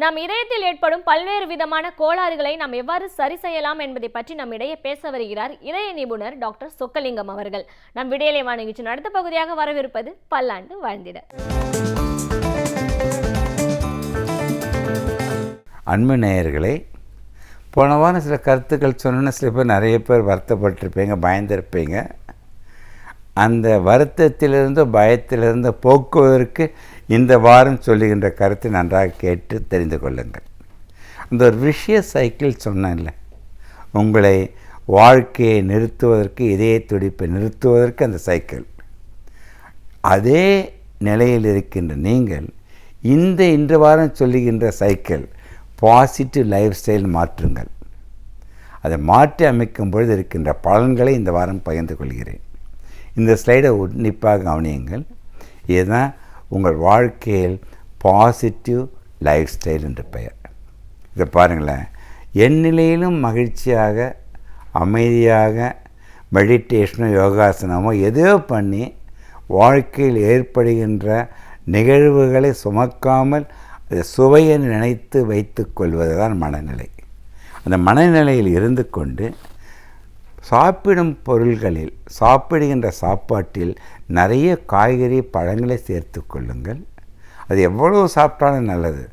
நம் இதயத்தில் ஏற்படும் பல்வேறு விதமான கோளாறுகளை நாம் எவ்வாறு சரி செய்யலாம் என்பதை பற்றி நம் இடையே பேச வருகிறார் இதய நிபுணர் டாக்டர் சொக்கலிங்கம் அவர்கள். நம் விடியலை நிகழ்ச்சியின் அடுத்த பகுதியாக வரவிருப்பது பல்லாண்டு வாழ்ந்திட. அன்பு நேயர்களே, போன வாரம் சில கருத்துக்கள் சொன்ன சில பேர் நிறைய பேர் வருத்தப்பட்டிருப்பீங்க, பயந்திருப்பீங்க. அந்த வருத்தத்திலிருந்து பயத்திலிருந்து போக்குவதற்கு இந்த வாரம் சொல்லுகின்ற கருத்தை நன்றாக கேட்டு தெரிந்து கொள்ளுங்கள். அந்த ஒரு விஷய சைக்கிள் சொன்னேன்ல, உங்களை வாழ்க்கையை நிறுத்துவதற்கு, இதய துடிப்பை நிறுத்துவதற்கு அந்த சைக்கிள். அதே நிலையில் இருக்கின்ற நீங்கள் இன்று வாரம் சொல்லுகின்ற சைக்கிள் பாசிட்டிவ் லைஃப் ஸ்டைல் மாற்றுங்கள். அதை மாற்றி அமைக்கும் பொழுது இருக்கின்ற பலன்களை இந்த வாரம் பகிர்ந்து கொள்கிறேன். இந்த ஸ்லைடை உன்னிப்பாக கவனியுங்கள். இதுதான் உங்கள் வாழ்க்கையில் பாசிட்டிவ் லைஃப் ஸ்டைல் என்று பெயர். இதை பாருங்களேன், என் நிலையிலும் மகிழ்ச்சியாக, அமைதியாக மெடிடேஷனோ யோகாசனமோ எதோ பண்ணி வாழ்க்கையில் ஏற்படுகின்ற நிகழ்வுகளை சுமக்காமல் சுவையை நினைத்து வைத்து கொள்வது தான் மனநிலை. அந்த மனநிலையில் இருந்து கொண்டு சாப்பிடும் பொருள்களில், சாப்பிடுகின்ற சாப்பாட்டில் நிறைய காய்கறி பழங்களை சேர்த்து கொள்ளுங்கள். அது எவ்வளோ சாப்பிட்டாலும் நல்லது.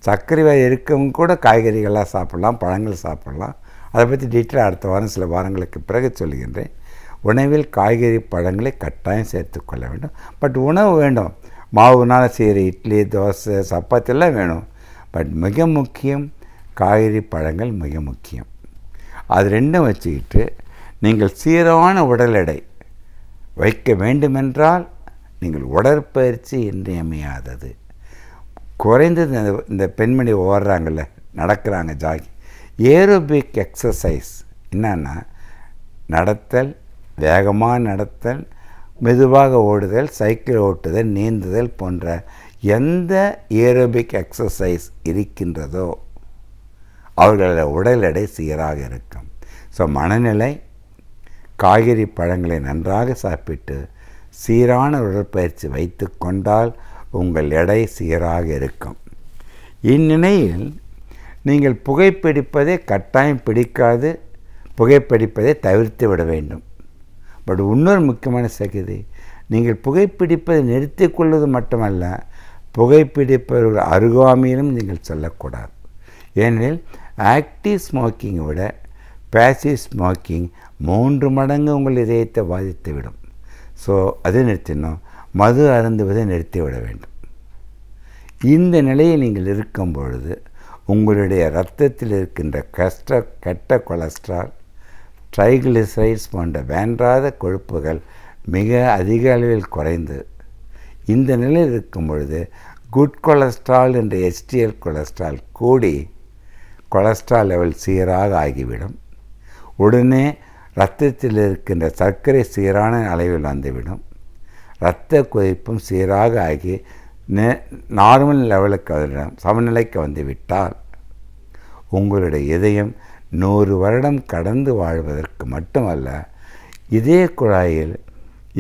சர்க்கரை வியாதி இருக்கவங்க கூட காய்கறிகளாக சாப்பிட்லாம், பழங்கள் சாப்பிட்லாம். அதை பற்றி டீட்டெயிலாக அடுத்த வாரம் சில வாரங்களுக்கு பிறகு சொல்லுகின்றேன். உணவில் காய்கறி பழங்களை கட்டாயம் சேர்த்து கொள்ள வேண்டும். பட் உணவு வேண்டும், மாவுனால் செய்கிற இட்லி, தோசை, சப்பாத்தி எல்லாம் வேணும். பட் மிக முக்கியம் காய்கறி பழங்கள் மிக முக்கியம். அது ரெண்டும் வச்சுக்கிட்டு நீங்கள் சீரான உடல் எடை வைக்க வேண்டுமென்றால் நீங்கள் உடற்பயிற்சி இன்றியமையாதது. குறைந்தது இந்த பெண்மணி ஓடுறாங்கள்ல, நடக்கிறாங்க, ஜாகிங், ஏரோபிக் எக்ஸசைஸ் என்னன்னா நடத்தல், வேகமாக நடத்தல், மெதுவாக ஓடுதல், சைக்கிள் ஓட்டுதல், நீந்துதல் போன்ற எந்த ஏரோபிக் எக்ஸசைஸ் இருக்கின்றதோ அவர்களோட உடல் எடை சீராக இருக்கும். ஸோ மனநிலை, காய்கறி பழங்களை நன்றாக சாப்பிட்டு சீரான உடற்பயிற்சி வைத்து கொண்டால் உங்கள் எடை சீராக இருக்கும். இந்நிலையில் நீங்கள் புகைப்பிடிப்பதை கட்டாயம் பிடிக்காது, புகைப்பிடிப்பதை தவிர்த்து விட வேண்டும். பட் இன்னொரு முக்கியமான செய்தி, நீங்கள் புகைப்பிடிப்பதை நிறுத்தி கொள்வது மட்டுமல்ல, புகைப்பிடிப்பவர்கள் அருகாமையிலும் நீங்கள் செல்லக்கூடாது. ஏனெனில் ஆக்டிவ் ஸ்மோக்கிங்கை விட பேசிவ் ஸ்மோக்கிங் 3 மடங்கு உங்கள் இதயத்தை பாதித்துவிடும். ஸோ அதை நிறுத்தினோம். மது அருந்துவதை நிறுத்திவிட வேண்டும். இந்த நிலையில் நீங்கள் இருக்கும் பொழுது உங்களுடைய இரத்தத்தில் இருக்கின்ற கெட்ட கொலஸ்ட்ரால், ட்ரைகிளிசரைட்ஸ் போன்ற வேண்டாத கொழுப்புகள் மிக அதிக அளவில் குறைந்து இந்த நிலையில் இருக்கும் பொழுது குட் கொலஸ்ட்ரால் என்ற HDL கொலஸ்ட்ரால் கூடி கொலஸ்ட்ரால் லெவல் சீராக ஆகிவிடும். உடனே இரத்தத்தில் இருக்கின்ற சர்க்கரை சீரான அளவில் வந்துவிடும். இரத்த கொதிப்பும் சீராக ஆகி நார்மல் லெவலுக்கு சமநிலைக்கு வந்துவிட்டால் உங்களுடைய இதயம் 100 வருடம் கடந்து வாழ்வதற்கு மட்டுமல்ல, இதய குழாயில்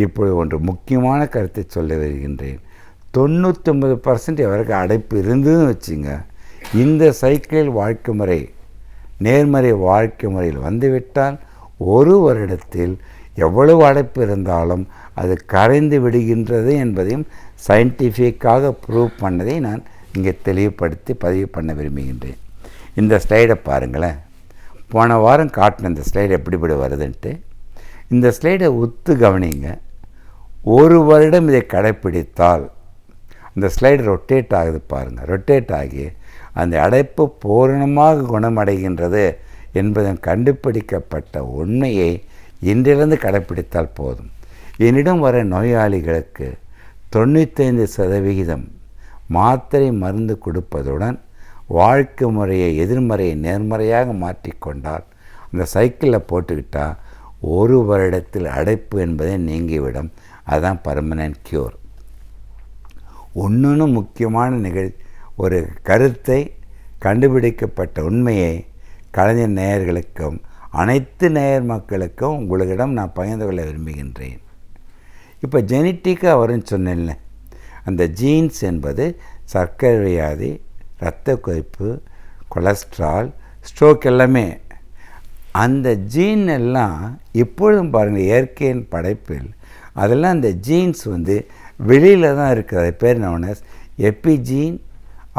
இப்பொழுது ஒன்று முக்கியமான கருத்தை சொல்ல வருகின்றேன். 99% வரைக்கும் அடைப்பு இருந்ததுன்னு வச்சுங்க, இந்த சைக்கிள் வாழ்க்கை முறை, நேர்மறை வாழ்க்கை முறையில் வந்துவிட்டால் 1 வருடத்தில் எவ்வளவு அடைப்பு இருந்தாலும் அது கரைந்து விடுகின்றது என்பதையும் சயின்டிஃபிக்காக ப்ரூவ் பண்ணதை நான் இங்கே தெளிவுபடுத்தி பதிவு பண்ண விரும்புகின்றேன். இந்த ஸ்லைடை பாருங்களேன். போன வாரம் காட்டின இந்த ஸ்லைடு எப்படிப்படி வருதுன்ட்டு இந்த ஸ்லைடை ஒத்து கவனிங்க. 1 வருடம் இதை கடைப்பிடித்தால் அந்த ஸ்லைடு ரொட்டேட் ஆகுது பாருங்கள். ரொட்டேட் ஆகி அந்த அடைப்பு பூரணமாக குணமடைகின்றது என்பதன் கண்டுபிடிக்கப்பட்ட உண்மையை இன்றிலிருந்து கடைப்பிடித்தால் போதும். என்னிடம் வர நோயாளிகளுக்கு 95% மாத்திரை மருந்து கொடுப்பதுடன் வாழ்க்கை முறையை எதிர்மறையை நேர்மறையாக மாற்றிக்கொண்டால் அந்த சைக்கிளில் போட்டுக்கிட்டால் 1 வருடத்தில் அடைப்பு என்பதை நீங்கிவிடும். அதுதான் பர்மனன்ட் க்யூர். ஒன்று முக்கியமான ஒரு கருத்தை, கண்டுபிடிக்கப்பட்ட உண்மையை கலைஞர் நேயர்களுக்கும் அனைத்து நேயர் மக்களுக்கும் உங்களிடம் நான் பகிர்ந்து கொள்ள விரும்புகின்றேன். இப்போ ஜெனட்டிக்காக வரும்னு சொன்னேன்ல, அந்த ஜீன்ஸ் என்பது சர்க்கரை வியாதி, இரத்த கொதிப்பு, கொலஸ்ட்ரால், ஸ்ட்ரோக் எல்லாமே அந்த ஜீன் எல்லாம் இப்பொழுதும் பாருங்கள் இயற்கையின் படைப்பில் அதெல்லாம் அந்த ஜீன்ஸ் வந்து வெளியில் தான் இருக்குது. அது பேர் known as epigene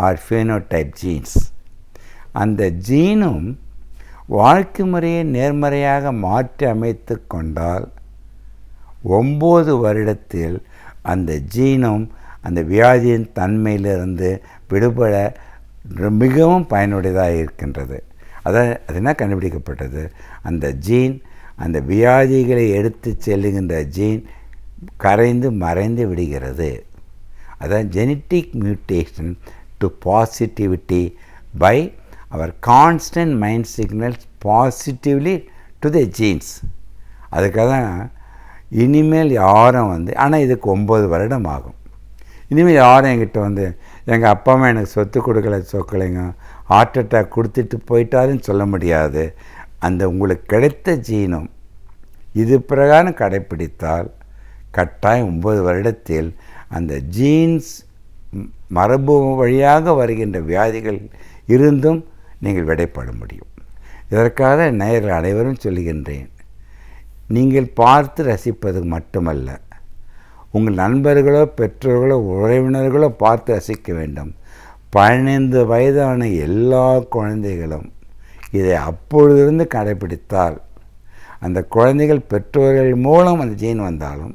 or phenotype genes. அந்த ஜீனும் வாழ்க்கை முறையை நேர்மறையாக மாற்றி அமைத்து கொண்டால் 9 வருடத்தில் அந்த ஜீனும் அந்த வியாதியின் தன்மையிலிருந்து விடுபட மிகவும் பயனுடையதாக இருக்கின்றது. அது என்ன கண்டுபிடிக்கப்பட்டது, அந்த ஜீன் அந்த வியாதிகளை எடுத்து செல்லுகின்ற ஜீன் கரைந்து மறைந்து விடுகிறது. அதான் genetic mutation to positivity by our constant mind signals positively to the genes. அதுக்காக தான் இனிமேல் யாரும் வந்து, ஆனால் இதுக்கு 9 வருடம் ஆகும். இனிமேல் யாரும் என்கிட்ட வந்து எங்கள் அப்பா அம்மா எனக்கு சொத்து கொடுக்கலைங்க, ஹார்ட் அட்டாக் கொடுத்துட்டு போயிட்டாருன்னு சொல்ல முடியாது. அந்த உங்களுக்கு கிடைத்த ஜீனும் இது பிரகாரம் கடைப்பிடித்தால் கட்டாயம் 9 வருடத்தில் அந்த ஜீன்ஸ் மரபு வழியாக வருகின்ற வியாதிகள் இருந்தும் நீங்கள் விடைப்பட முடியும். இதற்காக நேயர்கள் அனைவரும் சொல்லுகின்றேன், நீங்கள் பார்த்து ரசிப்பது மட்டுமல்ல, உங்கள் நண்பர்களோ பெற்றோர்களோ உறவினர்களோ பார்த்து ரசிக்க வேண்டும். 15 வயதான எல்லா குழந்தைகளும் இதை அப்பொழுதிருந்து கடைப்பிடித்தால் அந்த குழந்தைகள் பெற்றோர்கள் மூலம் அந்த ஜீன் வந்தாலும்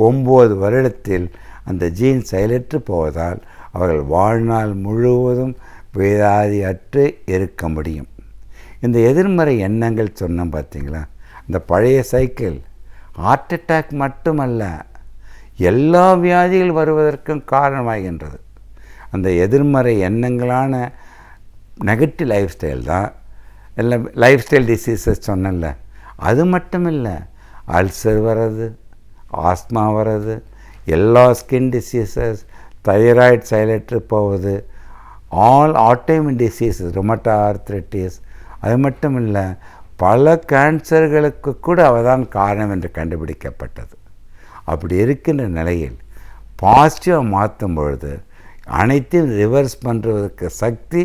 9 வருடத்தில் அந்த ஜீன் செயலற்று போவதால் அவர்கள் வாழ்நாள் முழுவதும் வியாதியற்று இருக்க முடியும். இந்த எதிர்மறை எண்ணங்கள் சொன்னோம் பார்த்தீங்களா, அந்த பழைய சைக்கிள் ஹார்ட் அட்டாக் மட்டுமல்ல எல்லா வியாதிகள் வருவதற்கும் காரணமாகின்றது. அந்த எதிர்மறை எண்ணங்களான நெகட்டிவ் லைஃப் ஸ்டைல் தான் எல்லாம். லைஃப் ஸ்டைல் டிசீஸஸ் சொன்னல, அது மட்டும் இல்லை, அல்சர் வர்றது, ஆஸ்மா வர்றது, எல்லா ஸ்கின் டிசீசஸ், தைராய்டு செயலற்று போவது, ஆல் ஆட்டோமின் டிசீஸஸ், ரொமட்டா ஆர்த்ரைட்டிஸ், அது மட்டும் இல்லை பல கேன்சர்களுக்கு கூட அவதான் காரணம் என்று கண்டுபிடிக்கப்பட்டது. அப்படி இருக்கின்ற நிலையில் பாசிட்டிவாக மாற்றும் பொழுது அனைத்தையும் ரிவர்ஸ் பண்ணுறதுக்கு சக்தி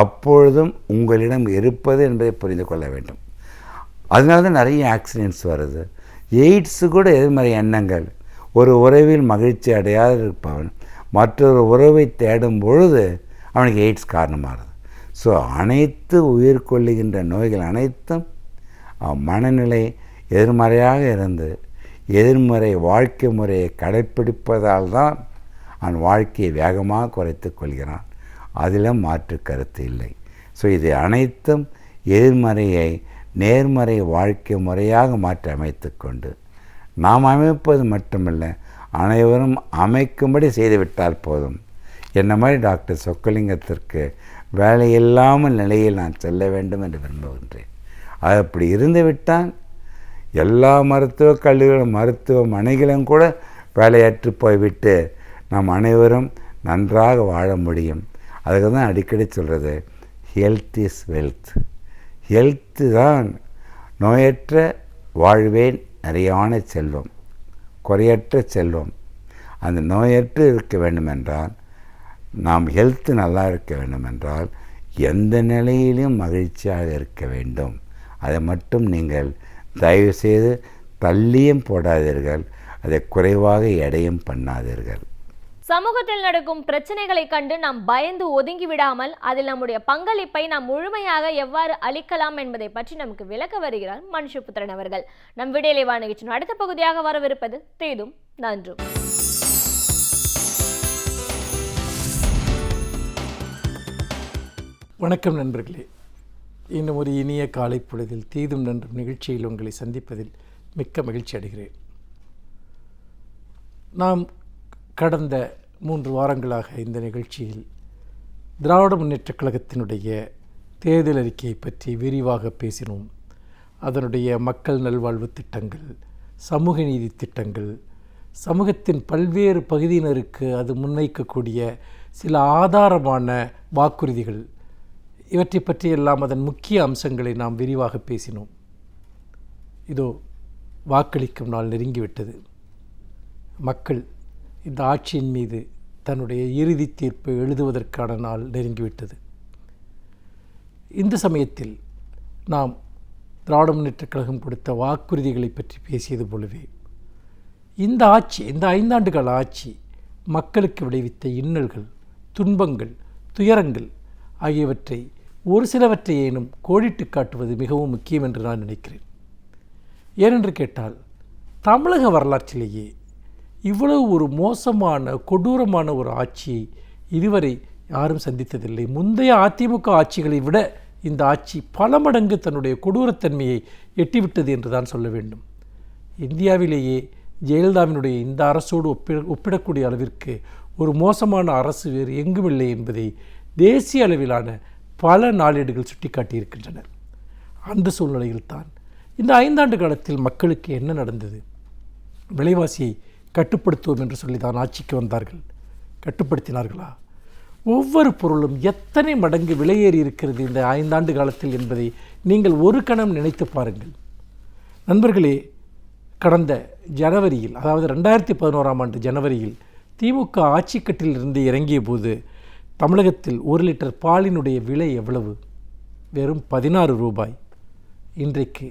அப்பொழுதும் உங்களிடம் இருப்பது என்பதை புரிந்து கொள்ள வேண்டும். அதனால தான் நிறைய ஆக்சிடெண்ட்ஸ் வருது. எய்ட்ஸு கூட எதிர்மறை எண்ணங்கள். ஒரு உறவில் மகிழ்ச்சி அடையாது இருப்பவன் மற்றொரு உறவை தேடும் பொழுது அவனுக்கு எய்ட்ஸ் காரணமாகுது. ஸோ அனைத்து உயிர் கொள்ளுகின்ற நோய்கள் அனைத்தும் மனநிலை எதிர்மறையாக இருந்து எதிர்மறை வாழ்க்கை முறையை கடைப்பிடிப்பதால் தான் அவன் வாழ்க்கையை வேகமாக குறைத்து கொள்கிறான். அதிலும் மாற்று கருத்து இல்லை. ஸோ இது அனைத்தும் எதிர்மறையை நேர்மறை வாழ்க்கை முறையாக மாற்றி அமைத்து கொண்டு நாம் அமைப்பது மட்டுமல்ல, அனைவரும் அமைக்கும்படி செய்துவிட்டால் போதும். என்ன மாதிரி டாக்டர் சொக்கலிங்கத்திற்கு வேலையில்லாமல் நிலையில் நான் செல்ல வேண்டும் என்று விரும்புகின்றேன். அது அப்படி இருந்துவிட்டால் எல்லா மருத்துவக் கல்லூரிகளும் மருத்துவமனைகளும் கூட வேலையற்று போய்விட்டு நாம் அனைவரும் நன்றாக வாழ முடியும். அதுக்கு தான் அடிக்கடி சொல்கிறது, ஹெல்த் இஸ் வெல்த். ஹெல்த்து தான் நோயற்ற வாழ்வே நிறையான செல்வம், குறையற்ற செல்வம். அந்த நோயற்று இருக்க வேண்டுமென்றால், நாம் ஹெல்த்து நல்லா இருக்க வேண்டுமென்றால் எந்த நிலையிலும் மகிழ்ச்சியாக இருக்க வேண்டும். அதை மட்டும் நீங்கள் தயவுசெய்து தள்ளியும் போடாதீர்கள், அதை குறைவாக எடையும் பண்ணாதீர்கள். சமூகத்தில் நடக்கும் பிரச்சனைகளை கண்டு நாம் பயந்து ஒதுங்கி விடாமல் அதில் நம்முடைய பங்களிப்பை நாம் முழுமையாக எவ்வாறு அளிக்கலாம் என்பதை பற்றி நமக்கு விளக்க வருகிறார் மனுஷபுத்திரன் அவர்கள். நம் விடையிலேவா நிகழ்ச்சியின் அடுத்த பகுதியாக வரவிருப்பது தீதும் நன்றும். வணக்கம் நண்பர்களே, இன்னும் ஒரு இனிய காலை பொழுதில் தீதும் நன்றும் நிகழ்ச்சியில் உங்களை சந்திப்பதில் மிக்க மகிழ்ச்சி அடைகிறேன். நாம் கடந்த 3 வாரங்களாக இந்த நிகழ்ச்சியில் திராவிட முன்னேற்றக் கழகத்தினுடைய தேர்தல் அறிக்கையை பற்றி விரிவாக பேசினோம். அதனுடைய மக்கள் நல்வாழ்வு திட்டங்கள், சமூக நீதி திட்டங்கள், சமூகத்தின் பல்வேறு பகுதியினருக்கு அது முன்வைக்கக்கூடிய சில ஆதாரமான வாக்குறுதிகள், இவற்றை பற்றியெல்லாம் அதன் முக்கிய அம்சங்களை நாம் விரிவாக பேசினோம். இதோ வாக்களிக்கும் நாள் நெருங்கிவிட்டது. மக்கள் இந்த ஆட்சியின் மீது தன்னுடைய இறுதி தீர்ப்பை எழுதுவதற்கான நாள் நெருங்கிவிட்டது. இந்த சமயத்தில் நாம் திராவிட முன்னேற்றக் கழகம் கொடுத்த வாக்குறுதிகளை பற்றி பேசியது போலவே இந்த 5 ஆண்டுகால ஆட்சி மக்களுக்கு விளைவித்த இன்னல்கள், துன்பங்கள், துயரங்கள் ஆகியவற்றை ஒரு சிலவற்றை ஏனும் கோடிட்டு காட்டுவது மிகவும் முக்கியம் என்று நான் நினைக்கிறேன். ஏனென்று கேட்டால், தமிழக வரலாற்றிலேயே இவ்வளவு ஒரு மோசமான கொடூரமான ஒரு ஆட்சியை இதுவரை யாரும் சந்தித்ததில்லை. முந்தைய அதிமுக ஆட்சிகளை விட இந்த ஆட்சி பல மடங்கு தன்னுடைய கொடூரத்தன்மையை எட்டிவிட்டது என்று தான் சொல்ல வேண்டும். இந்தியாவிலேயே ஜெயலலிதாவினுடைய இந்த அரசோடு ஒப்பிடக்கூடிய அளவிற்கு ஒரு மோசமான அரசு வேறு எங்குமில்லை என்பதை தேசிய அளவிலான பல நாளேடுகள் சுட்டிக்காட்டியிருக்கின்றன. அந்த சூழ்நிலையில்தான் இந்த 5 ஆண்டு காலத்தில் மக்களுக்கு என்ன நடந்தது? விலைவாசியை கட்டுப்படுத்துவோம் என்று சொல்லி தான் ஆட்சிக்கு வந்தார்கள். கட்டுப்படுத்தினார்களா? ஒவ்வொரு பொருளும் எத்தனை மடங்கு விலையேறி இருக்கிறது இந்த 5 ஆண்டு காலத்தில் என்பதை நீங்கள் ஒரு கணம் நினைத்து பாருங்கள். நண்பர்களே, கடந்த ஜனவரியில், அதாவது 2011ஆம் ஆண்டு ஜனவரியில் திமுக ஆட்சிக்கட்டிலிருந்து இறங்கிய போது தமிழகத்தில் 1 லிட்டர் பாலினுடைய விலை எவ்வளவு? வெறும் 16 ரூபாய். இன்றைக்கு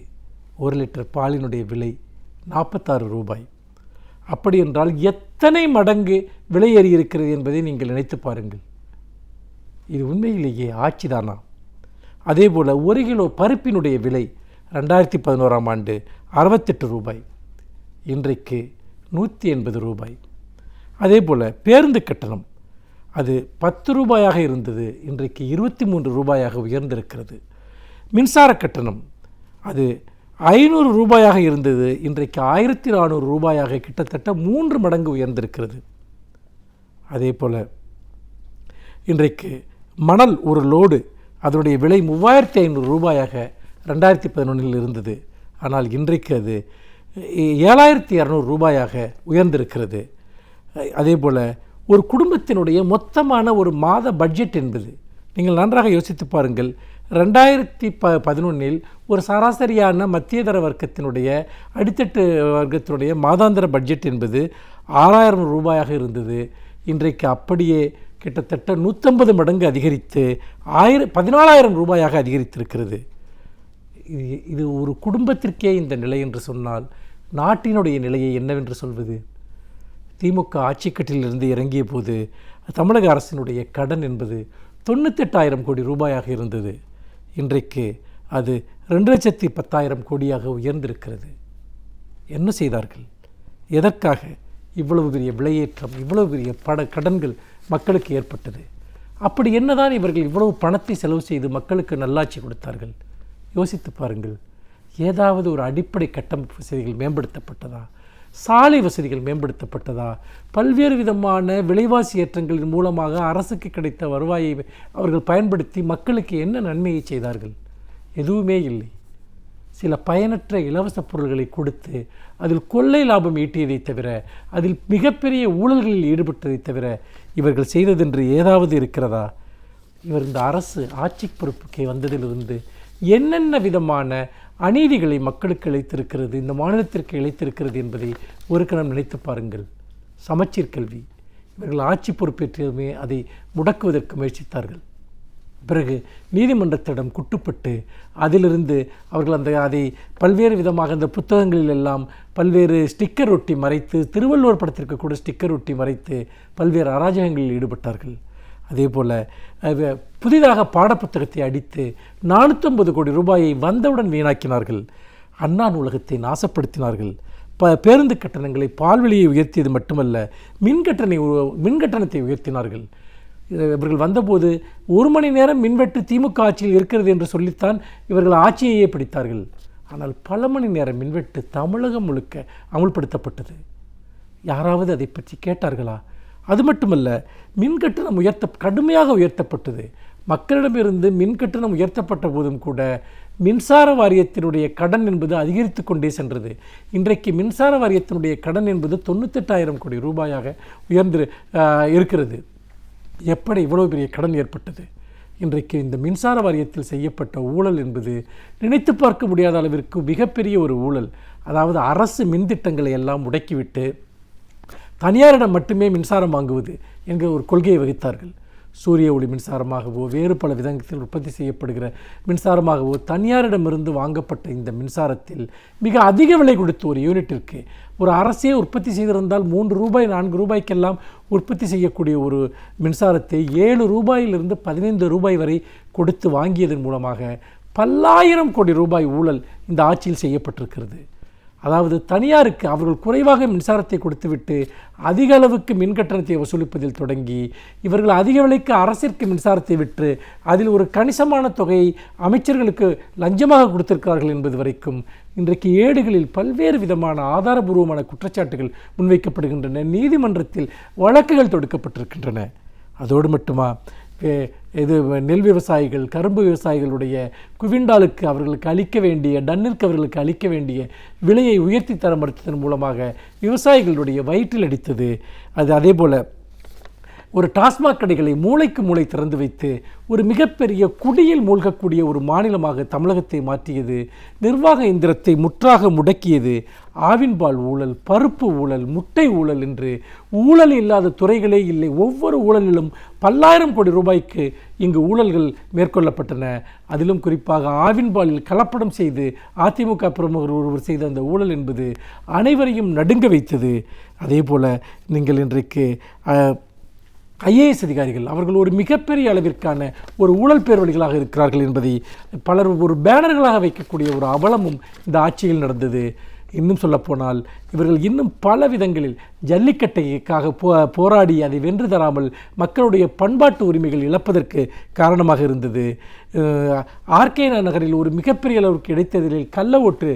1 லிட்டர் பாலினுடைய விலை 46 ரூபாய். அப்படி என்றால் எத்தனை மடங்கு விலை ஏறி இருக்கிறது என்பதை நீங்கள் நினைத்து பாருங்கள். இது உண்மையிலேயே ஆட்சிதானா? அதே போல் 1 கிலோ பருப்பினுடைய விலை 2011ஆம் ஆண்டு 68 ரூபாய், இன்றைக்கு 180 ரூபாய். அதே போல் பேருந்து கட்டணம், அது 10 ரூபாயாக இருந்தது, இன்றைக்கு 23 ரூபாயாக உயர்ந்திருக்கிறது. மின்சார கட்டணம், அது 500 ரூபாயாக இருந்தது, இன்றைக்கு 1400 ரூபாயாக கிட்டத்தட்ட 3 மடங்கு உயர்ந்திருக்கிறது. அதே போல் இன்றைக்கு மணல் ஒரு லோடு, அதனுடைய விலை 3500 ரூபாயாக 2011இல் இருந்தது. ஆனால் இன்றைக்கு அது 7200 ரூபாயாக உயர்ந்திருக்கிறது. அதே போல் ஒரு குடும்பத்தினுடைய மொத்தமான ஒரு மாத பட்ஜெட் என்பது, நீங்கள் நன்றாக யோசித்து பாருங்கள், 2011இல் ஒரு சராசரியான மத்தியதர வர்க்கத்தினுடைய அடித்தட்டு வர்க்கத்தினுடைய மாதாந்திர பட்ஜெட் என்பது 6000 ரூபாயாக இருந்தது. இன்றைக்கு அப்படியே கிட்டத்தட்ட 150 மடங்கு அதிகரித்து 14000 ரூபாயாக அதிகரித்திருக்கிறது. இது ஒரு குடும்பத்திற்கே இந்த நிலை என்று சொன்னால் நாட்டினுடைய நிலையை என்னவென்று சொல்வது? திமுக ஆட்சிக்கட்டிலிருந்து இறங்கிய போது தமிழக அரசினுடைய கடன் என்பது 98,000 கோடி ரூபாயாக இருந்தது. இன்றைக்கு அது 2,10,000 கோடியாக உயர்ந்திருக்கிறது. என்ன செய்தார்கள்? எதற்காக இவ்வளவு பெரிய விலையேற்றம், இவ்வளவு பெரிய கடன்கள் மக்களுக்கு ஏற்பட்டது? அப்படி என்னதான் இவர்கள் இவ்வளவு பணத்தை செலவு செய்து மக்களுக்கு நல்லாட்சி கொடுத்தார்கள்? யோசித்து பாருங்கள். ஏதாவது ஒரு அடிப்படை கட்டமைப்பு வசதிகள் மேம்படுத்தப்பட்டதா? சாலை வசதிகள் மேம்படுத்தப்பட்டதா? பல்வேறு விதமான விலைவாசி ஏற்றங்களின் மூலமாக அரசுக்கு கிடைத்த வருவாயை அவர்கள் பயன்படுத்தி மக்களுக்கு என்ன நன்மையை செய்தார்கள்? எதுவுமே இல்லை. சில பயனற்ற இலவச பொருள்களை கொடுத்து அதில் கொள்ளை லாபம் ஈட்டியதை தவிர, அதில் மிகப்பெரிய ஊழல்களில் ஈடுபட்டதை தவிர இவர்கள் செய்ததென்று ஏதாவது இருக்கிறதா? இவர் இந்த அரசு ஆட்சி பொறுப்புக்கு வந்ததிலிருந்து என்னென்ன விதமான அநீதிகளை மக்களுக்கு இழைத்திருக்கிறது, இந்த மாநிலத்திற்கு இழைத்திருக்கிறது என்பதை ஒரு கணம் நினைத்து பாருங்கள். சமச்சீர் கல்வி, இவர்கள் ஆட்சி பொறுப்பேற்றதுமே அதை முடக்குவதற்கு முயற்சித்தார்கள். பிறகு நீதிமன்றத்திடம் குட்டுப்பட்டு அதிலிருந்து அவர்கள் அதை பல்வேறு விதமாக அந்த புத்தகங்களில் எல்லாம் பல்வேறு ஸ்டிக்கர் ஒட்டி மறைத்து, திருவள்ளுவர் படத்திற்கு கூட ஸ்டிக்கர் ஒட்டி மறைத்து பல்வேறு அராஜகங்களில் ஈடுபட்டார்கள். அதே போல் புதிதாக பாடப்புத்தகத்தை அடித்து 450 கோடி ரூபாயை வந்தவுடன் வீணாக்கினார்கள். அண்ணா நூலகத்தை நாசப்படுத்தினார்கள். பேருந்து கட்டணங்களை, பால்வெளியை உயர்த்தியது மட்டுமல்ல, மின்கட்டணத்தை உயர்த்தினார்கள். இவர்கள் வந்தபோது 1 மணி நேரம் மின்வெட்டு திமுக ஆட்சியில் இருக்கிறது என்று சொல்லித்தான் இவர்கள் ஆட்சியையே பிடித்தார்கள். ஆனால் பல மணி நேரம் மின்வெட்டு தமிழகம் முழுக்க அமுல்படுத்தப்பட்டது. யாராவது அதை பற்றி கேட்டார்களா? அது மட்டுமல்ல, மின்கட்டணம் கடுமையாக உயர்த்தப்பட்டது. மக்களிடமிருந்து மின்கட்டணம் உயர்த்தப்பட்ட போதும் கூட மின்சார வாரியத்தினுடைய கடன் என்பது அதிகரித்து கொண்டே சென்றது. இன்றைக்கு மின்சார வாரியத்தினுடைய கடன் என்பது 98,000 கோடி ரூபாயாக உயர்ந்து இருக்கிறது. எப்படி இவ்வளவு பெரிய கடன் ஏற்பட்டது? இன்றைக்கு இந்த மின்சார வாரியத்தில் செய்யப்பட்ட ஊழல் என்பது நினைத்து பார்க்க முடியாத அளவிற்கு மிகப்பெரிய ஒரு ஊழல். அதாவது அரசு மின் திட்டங்களை எல்லாம் முடக்கிவிட்டு தனியாரிடம் மட்டுமே மின்சாரம் வாங்குவது, என்கிற ஒரு கொள்கையை வகுத்தார்கள். சூரிய ஒளி மின்சாரமாகவோ வேறு பல விதத்தில் உற்பத்தி செய்யப்படுகிற மின்சாரமாகவோ தனியாரிடமிருந்து வாங்கப்பட்ட இந்த மின்சாரத்தில் மிக அதிக விலை கொடுத்து ஒரு யூனிட்டிற்கு ஒரு அரசே உற்பத்தி செய்திருந்தால் 3 ரூபாய் 4 ரூபாய்க்கெல்லாம் உற்பத்தி செய்யக்கூடிய ஒரு மின்சாரத்தை 7 ரூபாயிலிருந்து 15 ரூபாய் வரை கொடுத்து வாங்கியதன் மூலமாக பல்லாயிரம் கோடி ரூபாய் ஊழல் இந்த ஆட்சியில் செய்யப்பட்டிருக்கிறது. அதாவது தனியாருக்கு அவர்கள் குறைவாக மின்சாரத்தை கொடுத்துவிட்டு அதிக அளவுக்கு மின் கட்டணத்தை வசூலிப்பதில் தொடங்கி இவர்கள் அதிக விலைக்கு அரசிற்கு மின்சாரத்தை விற்று அதில் ஒரு கணிசமான தொகையை அமைச்சர்களுக்கு லஞ்சமாக கொடுத்திருக்கிறார்கள் என்பது வரைக்கும் இன்றைக்கு ஏடுகளில் பல்வேறு விதமான ஆதாரபூர்வமான குற்றச்சாட்டுகள் முன்வைக்கப்படுகின்றன. நீதிமன்றத்தில் வழக்குகள் தொடுக்கப்பட்டிருக்கின்றன. அதோடு மட்டுமா இது நெல் விவசாயிகள் கரும்பு விவசாயிகளுடைய குவிண்டாலுக்கு அவர்களுக்கு அளிக்க வேண்டிய டன்னிற்கு அவர்களுக்கு அளிக்க வேண்டிய விலையை உயர்த்தி தர மறுத்ததன் மூலமாக விவசாயிகளுடைய வயிற்றில் அடித்தது. அதே போல் ஒரு டாஸ்மாக் கடைகளை மூளைக்கு மூளை திறந்து வைத்து ஒரு மிகப்பெரிய குடியில் மூழ்கக்கூடிய ஒரு மாநிலமாக தமிழகத்தை மாற்றியது. நிர்வாக இயந்திரத்தை முற்றாக முடக்கியது. ஆவின்பால் ஊழல், பருப்பு ஊழல், முட்டை ஊழல் என்று ஊழல் இல்லாத துறைகளே இல்லை. ஒவ்வொரு ஊழலிலும் பல்லாயிரம் கோடி ரூபாய்க்கு இங்கு ஊழல்கள் மேற்கொள்ளப்பட்டன. அதிலும் குறிப்பாக ஆவின்பாலில் கலப்படம் செய்து அதிமுக பிரமுகர் ஒருவர் செய்த அந்த ஊழல் என்பது அனைவரையும் நடுங்க வைத்தது. அதே போல் நீங்கள் இன்றைக்கு ஐஏஎஸ் அதிகாரிகள் அவர்கள் ஒரு மிகப்பெரிய அளவிற்கான ஒரு ஊழல் பேர்வழிகளாக இருக்கிறார்கள் என்பதை பலர் ஒரு பேனர்களாக வைக்கக்கூடிய ஒரு அவலமும் இந்த ஆட்சியில் நடந்தது. இன்னும் சொல்லப்போனால் இவர்கள் இன்னும் பல விதங்களில் ஜல்லிக்கட்டைக்காக போராடி அதை வென்று தராமல் மக்களுடைய பண்பாட்டு உரிமைகள் இழப்பதற்கு காரணமாக இருந்தது. ஆர்கே நகரில் ஒரு மிகப்பெரிய அளவுக்கு இடைத்தேர்தலில் கள்ள ஓட்டு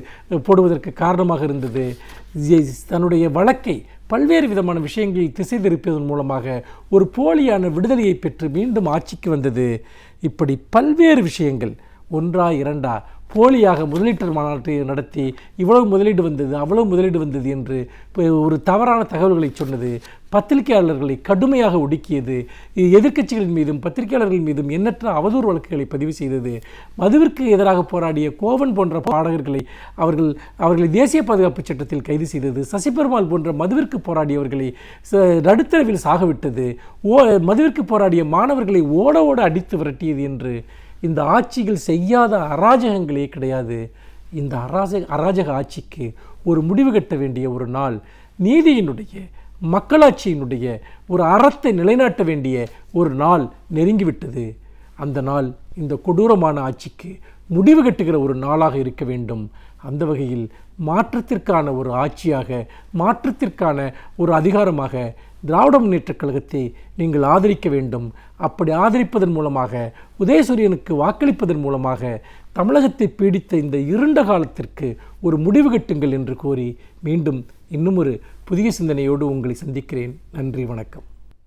போடுவதற்கு காரணமாக இருந்தது. தன்னுடைய வழக்கை பல்வேறு விதமான விஷயங்களில் திசை திருப்பியதன் மூலமாக ஒரு போலியான விடுதலையை பெற்று மீண்டும் ஆட்சிக்கு வந்தது. இப்படி பல்வேறு விஷயங்கள் ஒன்றா இரண்டா போலியாக முதலீட்டர் மாநாட்டை நடத்தி இவ்வளவு முதலீடு வந்தது அவ்வளவு முதலீடு வந்தது என்று ஒரு தவறான தகவல்களை சொன்னது. பத்திரிகையாளர்களை கடுமையாக ஒடுக்கியது. எதிர்க்கட்சிகளின் மீதும் பத்திரிகையாளர்கள் மீதும் எண்ணற்ற அவதூறு வழக்குகளை பதிவு செய்தது. மதுவிற்கு எதிராக போராடிய கோவன் போன்ற பாடகர்களை அவர்களை தேசிய பாதுகாப்பு சட்டத்தில் கைது செய்தது. சசிபெருமாள் போன்ற மதுவிற்கு போராடியவர்களை நடுத்தரவில் சாகவிட்டது. மதுவிற்கு போராடிய மாணவர்களை ஓட ஓட அடித்து விரட்டியது என்று இந்த ஆட்சிகள் செய்யாத அராஜகங்களே கிடையாது. இந்த அராஜக ஆட்சிக்கு ஒரு முடிவு கட்ட வேண்டிய ஒரு நாள், நீதியினுடைய மக்களாட்சியினுடைய ஒரு அறத்தை நிலைநாட்ட வேண்டிய ஒரு நாள் நெருங்கிவிட்டது. அந்த நாள் இந்த கொடூரமான ஆட்சிக்கு முடிவு கட்டுகிற ஒரு நாளாக இருக்க வேண்டும். அந்த வகையில் மாற்றத்திற்கான ஒரு ஆட்சியாக, மாற்றத்திற்கான ஒரு அதிகாரமாக திராவிட முன்னேற்றக் கழகத்தை நீங்கள் ஆதரிக்க வேண்டும். அப்படி ஆதரிப்பதன் மூலமாக, உதயசூரியனுக்கு வாக்களிப்பதன் மூலமாக தமிழகத்தை பீடித்த இந்த இருண்ட காலத்திற்கு ஒரு முடிவு கட்டுங்கள் என்று கோரி மீண்டும் இன்னும் ஒரு புதிய சிந்தனையோடு உங்களை சந்திக்கிறேன். நன்றி, வணக்கம்.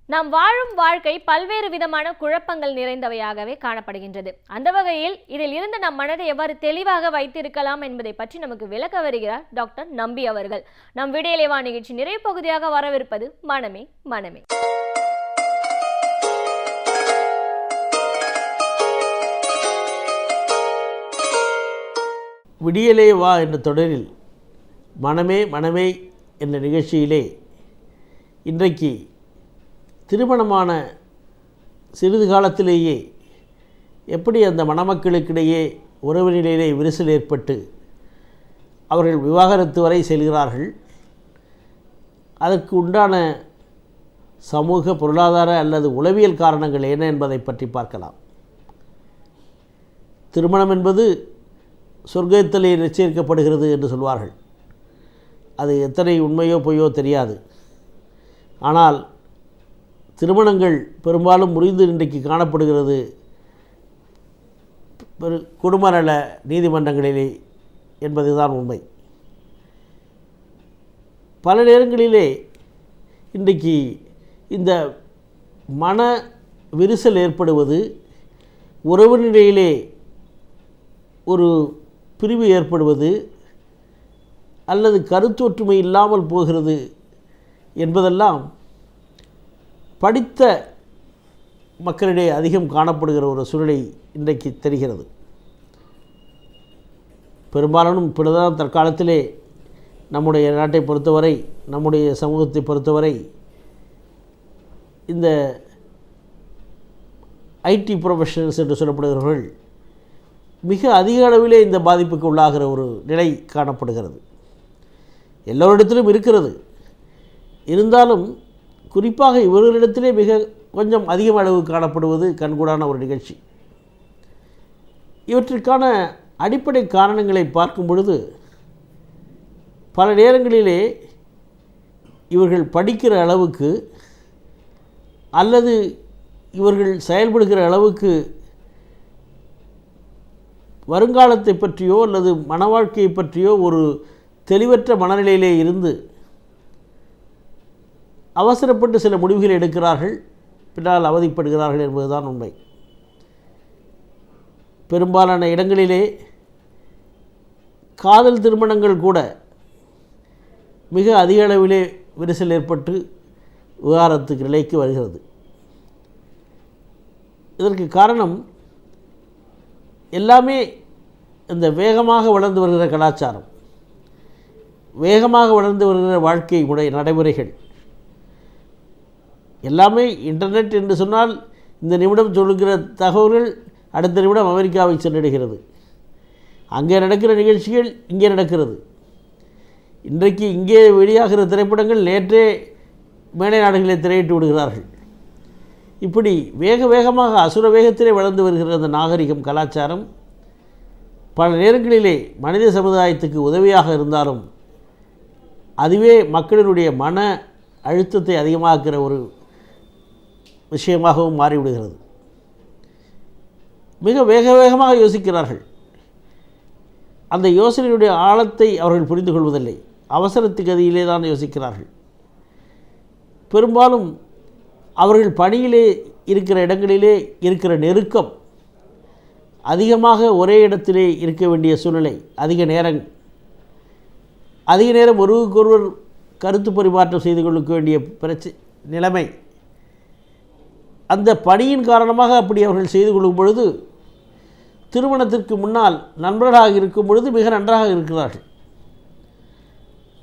நாம் வாழும் வாழ்க்கை பல்வேறு விதமான குழப்பங்கள் நிறைந்தவையாகவே காணப்படுகின்றது. அந்த வகையில் இதில் இருந்து நம் மனதை எவ்வாறு தெளிவாக வைத்திருக்கலாம் என்பதை பற்றி நமக்கு விளக்க வருகிறார் டாக்டர் நம்பி அவர்கள். நம் விடியலை வா நிகழ்ச்சி நிறைவு பகுதியாக வரவிருப்பது மனமே மனமே. விடியலே வா என்ற தொடரில் மனமே மனமே என்ற நிகழ்ச்சியிலே இன்றைக்கு திருமணமான சிறிது காலத்திலேயே எப்படி அந்த மணமக்களுக்கிடையே உறவு நிலையிலே விரிசல் ஏற்பட்டு அவர்கள் விவாகரத்து வரை செல்கிறார்கள், அதற்கு உண்டான சமூக பொருளாதார அல்லது உளவியல் காரணங்கள் என்ன என்பதை பற்றி பார்க்கலாம். திருமணம் என்பது சொர்க்கத்திலே நிச்சயிக்கப்படுகிறது என்று சொல்வார்கள். அது எத்தனை உண்மையோ பொய்யோ தெரியாது. ஆனால் திருமணங்கள் பெரும்பாலும் முறிந்து இன்றைக்கு காணப்படுகிறது குடும்ப நல நீதிமன்றங்களிலே என்பதுதான் உண்மை. பல நேரங்களிலே இன்றைக்கு இந்த மன விரிசல் ஏற்படுவது, உறவு நிலையிலே ஒரு பிரிவு ஏற்படுவது அல்லது கருத்தொற்றுமை இல்லாமல் போகிறது என்பதெல்லாம் படித்த மக்களிடையே அதிகம் காணப்படுகிற ஒரு சூழ்நிலை இன்றைக்கு தெரிகிறது. பெரும்பாலும் இப்படிதான் தற்காலத்திலே நம்முடைய நாட்டை பொறுத்தவரை, நம்முடைய சமூகத்தை பொறுத்தவரை இந்த ஐடி ப்ரொஃபஷனல்ஸ் என்று சொல்லப்படுகிறவர்கள் மிக அதிக அளவிலே இந்த பாதிப்புக்கு உள்ளாகிற ஒரு நிலை காணப்படுகிறது. எல்லோரிடத்திலும் இருக்கிறது. இருந்தாலும் குறிப்பாக இவர்களிடத்திலே மிக கொஞ்சம் அதிக அளவு காணப்படுவது கண்கூடான ஒரு நிகழ்ச்சி. இவற்றிற்கான அடிப்படை காரணங்களை பார்க்கும் பொழுது பல நேரங்களிலே இவர்கள் படிக்கிற அளவுக்கு அல்லது இவர்கள் செயல்படுகிற அளவுக்கு வருங்காலத்தை பற்றியோ அல்லது மன வாழ்க்கையை பற்றியோ ஒரு தெளிவற்ற மனநிலையிலே இருந்து அவசரப்பட்டு சில முடிவுகளை எடுக்கிறார்கள், பின்னால் அவதிப்படுகிறார்கள் என்பதுதான் உண்மை. பெரும்பாலான இடங்களிலே காதல் திருமணங்கள் கூட மிக அதிக அளவிலே விரிசல் ஏற்பட்டு விவாகரத்துக்கு நிலைக்கு வருகிறது. இதற்கு காரணம் எல்லாமே இந்த வேகமாக வளர்ந்து வருகிற கலாச்சாரம், வேகமாக வளர்ந்து வருகிற வாழ்க்கை முறை நடைமுறைகள் எல்லாமே. இன்டர்நெட் என்று சொன்னால் இந்த நிமிடம் சொல்லுகிற தகவல்கள் அடுத்த நிமிடம் அமெரிக்காவை சென்றடைகிறது. அங்கே நடக்கிற நிகழ்ச்சிகள் இங்கே நடக்கிறது. இன்றைக்கு இங்கே வெளியாகிற திரைப்படங்கள் நேற்றே மேலை நாடுகளில் திரையிட்டு விடுகிறார்கள். இப்படி வேகமாக அசுர வேகத்திலே வளர்ந்து வருகிற அந்த நாகரிகம் கலாச்சாரம் பல நேரங்களிலே மனித சமுதாயத்துக்கு உதவியாக இருந்தாலும் அதுவே மக்களினுடைய மன அழுத்தத்தை அதிகமாக்குற ஒரு விஷயமாகவும் மாறிவிடுகிறது. மிக வேகமாக யோசிக்கிறார்கள். அந்த யோசனையுடைய ஆழத்தை அவர்கள் புரிந்து கொள்வதில்லை. அவசரத்து கதியிலே தான் யோசிக்கிறார்கள். பெரும்பாலும் அவர்கள் பணியிலே இருக்கிற இடங்களிலே இருக்கிற நெருக்கம் அதிகமாக ஒரே இடத்திலே இருக்க வேண்டிய சூழ்நிலை, அதிக நேரம் ஒருவருக்கொருவர் கருத்து பரிமாற்றம் செய்து கொள்ள வேண்டிய நிலைமை, அந்த பணியின் காரணமாக அப்படி அவர்கள் செய்து கொள்ளும் பொழுது திருமணத்திற்கு முன்னால் நண்பர்களாக இருக்கும் பொழுது மிக நன்றாக இருக்கிறார்கள்,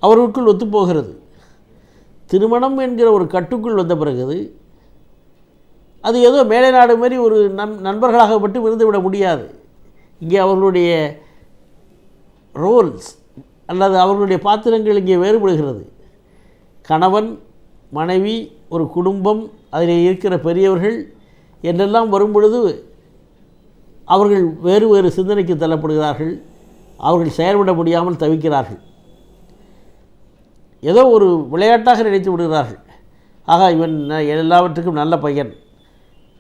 அவர்களுக்குள் ஒத்துப்போகிறது. திருமணம் என்கிற ஒரு கட்டுக்குள் வந்த பிறகு அது ஏதோ மேலை நாடு மாதிரி ஒரு நண்பர்களாக மட்டும் இருந்துவிட முடியாது. இங்கே அவர்களுடைய ரோல்ஸ் அல்லது அவர்களுடைய பாத்திரங்கள் இங்கே வேறுபடுகிறது. கணவன், மனைவி, ஒரு குடும்பம், அதில் இருக்கிற பெரியவர்கள் என்றெல்லாம் வரும் பொழுது அவர்கள் வேறு சிந்தனைக்கு தள்ளப்படுகிறார்கள். அவர்கள் செயல்பட முடியாமல் தவிக்கிறார்கள். ஏதோ ஒரு விளையாட்டாக நினைத்து விடுகிறார்கள். ஆக இவன் எல்லாவற்றுக்கும் நல்ல பையன்,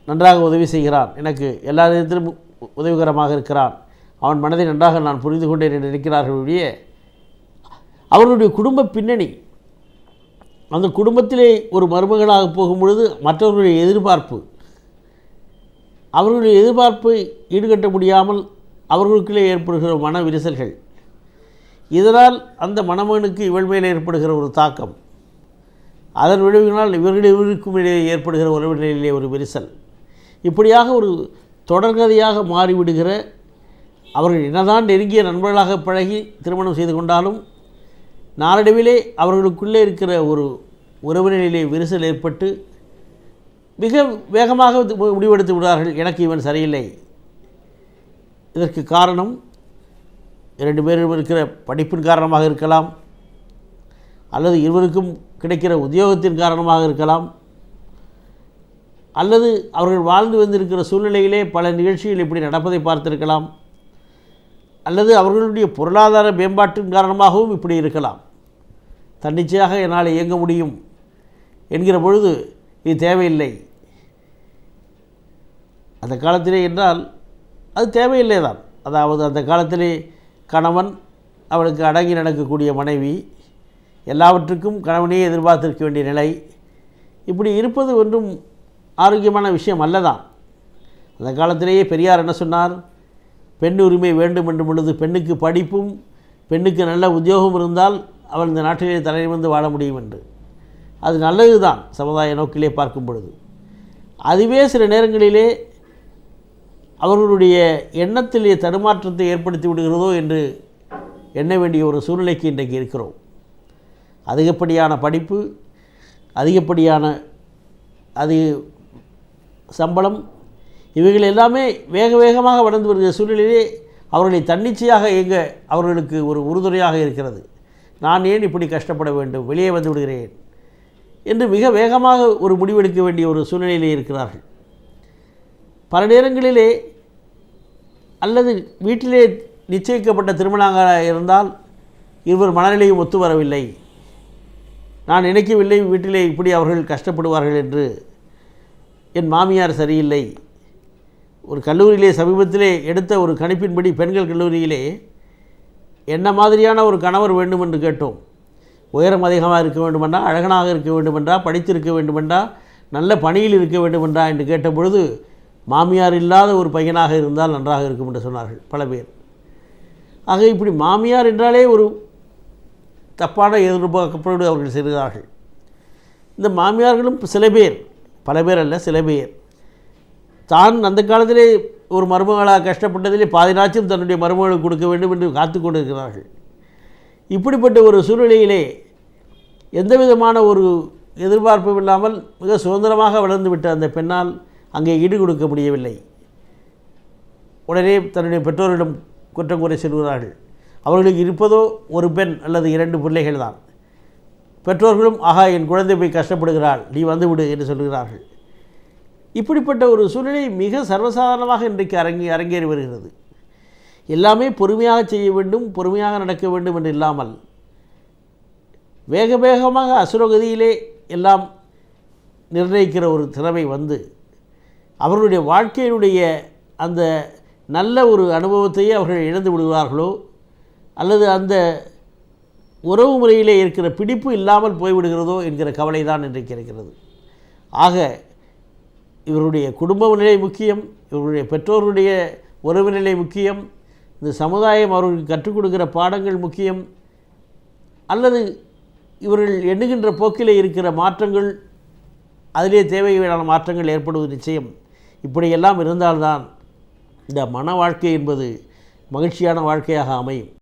நன்றாக உதவி செய்கிறான், எனக்கு எல்லா நேரத்திலும் உதவிகரமாக இருக்கிறான், அவன் மனதை நன்றாக நான் புரிந்து கொண்டேன் என்று நினைக்கிறார்களுடைய அவர்களுடைய குடும்ப பின்னணி, அந்த குடும்பத்திலே ஒரு மருமகளாக போகும் பொழுது மற்றவர்களுடைய எதிர்பார்ப்பு, அவர்களுடைய எதிர்பார்ப்பை ஈடுகட்ட முடியாமல் அவர்களுக்குள்ளே ஏற்படுகிற மன விரிசல்கள், இதனால் அந்த மணமகனுக்கு இவள் மேலே ஏற்படுகிற ஒரு தாக்கம், அதன் விளைவினால் இவர்களுக்கும் இடையே ஏற்படுகிற உறவினரிலே ஒரு விரிசல், இப்படியாக ஒரு தொடர்கதையாக மாறிவிடுகிற, அவர்கள் என்னதான் நெருங்கிய நண்பர்களாக பழகி திருமணம் செய்து கொண்டாலும் நாளடைவிலே அவர்களுக்குள்ளே இருக்கிற ஒரு உறவினரிலே விரிசல் ஏற்பட்டு மிக வேகமாக முடிவெடுத்து விடுவார்கள், எனக்கு இவன் சரியில்லை. இதற்கு காரணம் இரண்டு பேரும் இருக்கிற படிப்பின் காரணமாக இருக்கலாம், அல்லது இருவருக்கும் கிடைக்கிற உத்தியோகத்தின் காரணமாக இருக்கலாம், அல்லது அவர்கள் வாழ்ந்து வந்திருக்கிற சூழ்நிலையிலே பல நிகழ்ச்சிகள் இப்படி நடப்பதை பார்த்திருக்கலாம், அல்லது அவர்களுடைய பொருளாதார மேம்பாட்டின் காரணமாகவும் இப்படி இருக்கலாம். தன்னிச்சையாக என்னால் இயங்க முடியும் என்கிற பொழுது இது தேவையில்லை. அந்த காலத்திலே என்றால் அது தேவையில்லை தான். அதாவது அந்த காலத்திலே கணவன், அவளுக்கு அடங்கி நடக்கக்கூடிய மனைவி, எல்லாவற்றுக்கும் கணவனையே எதிர்பார்த்திருக்க வேண்டிய நிலை, இப்படி இருப்பது ஒன்றும் ஆரோக்கியமான விஷயம் அல்லதான். அந்த காலத்திலேயே பெரியார் என்ன சொன்னார்? பெண் உரிமை வேண்டும் என்று பொழுது பெண்ணுக்கு படிப்பும் பெண்ணுக்கு நல்ல உத்தியோகம் இருந்தால் அவள் இந்த நாட்டிலே தலைநிமிர்ந்து வாழ முடியும் என்று. அது நல்லது தான் சமுதாய நோக்கிலே பார்க்கும் பொழுது. அதுவே சில நேரங்களிலே அவர்களுடைய எண்ணத்திலே தடுமாற்றத்தை ஏற்படுத்தி விடுகிறதோ என்று எண்ண வேண்டிய ஒரு சூழ்நிலைக்கு இன்றைக்கு இருக்கிறோம். அதிகப்படியான படிப்பு, அதிகப்படியான அது சம்பளம், இவைகள் எல்லாமே வேக வேகமாக வளர்ந்து வருகிற சூழ்நிலையிலே அவர்களை தன்னிச்சையாக இயங்க அவர்களுக்கு ஒரு உறுதுணையாக இருக்கிறது. நான் ஏன் இப்படி கஷ்டப்பட வேண்டும், வெளியே வந்து விடுகிறேன் என்று மிக வேகமாக ஒரு முடிவெடுக்க வேண்டிய ஒரு சூழ்நிலையிலே இருக்கிறார்கள். பல நேரங்களிலே அல்லது வீட்டிலே நிச்சயிக்கப்பட்ட திருமணமாக இருந்தால் இருவர் மனநிலையும் ஒத்து வரவில்லை. நான் நினைக்கவில்லை வீட்டிலே இப்படி அவர்கள் கஷ்டப்படுவார்கள் என்று. என் மாமியார் சரியில்லை. ஒரு கல்லூரியிலே சமீபத்திலே எடுத்த ஒரு கணிப்பின்படி பெண்கள் கல்லூரியிலே என்ன மாதிரியான ஒரு கணவர் வேண்டும் என்று கேட்டோம். உயரம் அதிகமாக இருக்க வேண்டுமென்றா, அழகனாக இருக்க வேண்டுமென்றா, படித்திருக்க வேண்டுமென்றா, நல்ல பணியில் இருக்க வேண்டுமென்றா என்று கேட்டபொழுது மாமியார் இல்லாத ஒரு பையனாக இருந்தால் நன்றாக இருக்கும் என்று சொன்னார்கள் பல பேர். ஆக இப்படி மாமியார் என்றாலே ஒரு தப்பான எதிர்பார்க்கப்படுவது அவர்கள் செய்கிறார்கள். இந்த மாமியார்களும் சில பேர், பல பேர் அல்ல சில பேர், தான் அந்த காலத்திலே ஒரு மருமகளாக கஷ்டப்பட்டதிலே பாதினாச்சும் தன்னுடைய மருமகளுக்கு கொடுக்க வேண்டும் என்று காத்து கொண்டிருக்கிறார்கள். இப்படிப்பட்ட ஒரு சூழ்நிலையிலே எந்த விதமான ஒரு எதிர்பார்ப்பும் இல்லாமல் மிக சுதந்திரமாக வளர்ந்துவிட்ட அந்த பெண்ணால் அங்கே ஈடு கொடுக்க முடியவில்லை. உடனே தன்னுடைய பெற்றோரிடம் குற்றம் குறை செல்கிறார்கள். அவர்களுக்கு இருப்பதோ ஒரு பெண் அல்லது 2 பிள்ளைகள் தான். பெற்றோர்களும் ஆகா என் குழந்தை போய் கஷ்டப்படுகிறாள், நீ வந்துவிடு என்று சொல்கிறார்கள். இப்படிப்பட்ட ஒரு சூழ்நிலை மிக சர்வசாதாரணமாக இன்றைக்கு அரங்கேறி வருகிறது. எல்லாமே பொறுமையாக செய்ய வேண்டும், பொறுமையாக நடக்க வேண்டும் என்று இல்லாமல் வேக வேகமாக அசுரகதியிலே எல்லாம் நிர்ணயிக்கிற ஒரு திறமை வந்து அவர்களுடைய வாழ்க்கையினுடைய அந்த நல்ல ஒரு அனுபவத்தையே அவர்கள் இழந்து விடுவார்களோ அல்லது அந்த உறவு முறையிலே இருக்கிற பிடிப்பு இல்லாமல் போய்விடுகிறதோ என்கிற கவலை தான் இன்றைக்கு இருக்கிறது. ஆக இவருடைய குடும்ப நிலை முக்கியம், இவருடைய பெற்றோருடைய உறவு நிலை முக்கியம், இந்த சமுதாயம் அவர்களுக்கு கற்றுக் கொடுக்கிற பாடங்கள் முக்கியம், அல்லது இவர்கள் எண்ணுகின்ற போக்கிலே இருக்கிற மாற்றங்கள், அதிலே தேவையான மாற்றங்கள் ஏற்படுவது நிச்சயம். இப்படியெல்லாம் இருந்தால்தான் இந்த மன வாழ்க்கை என்பது மகிழ்ச்சியான வாழ்க்கையாக அமையும்.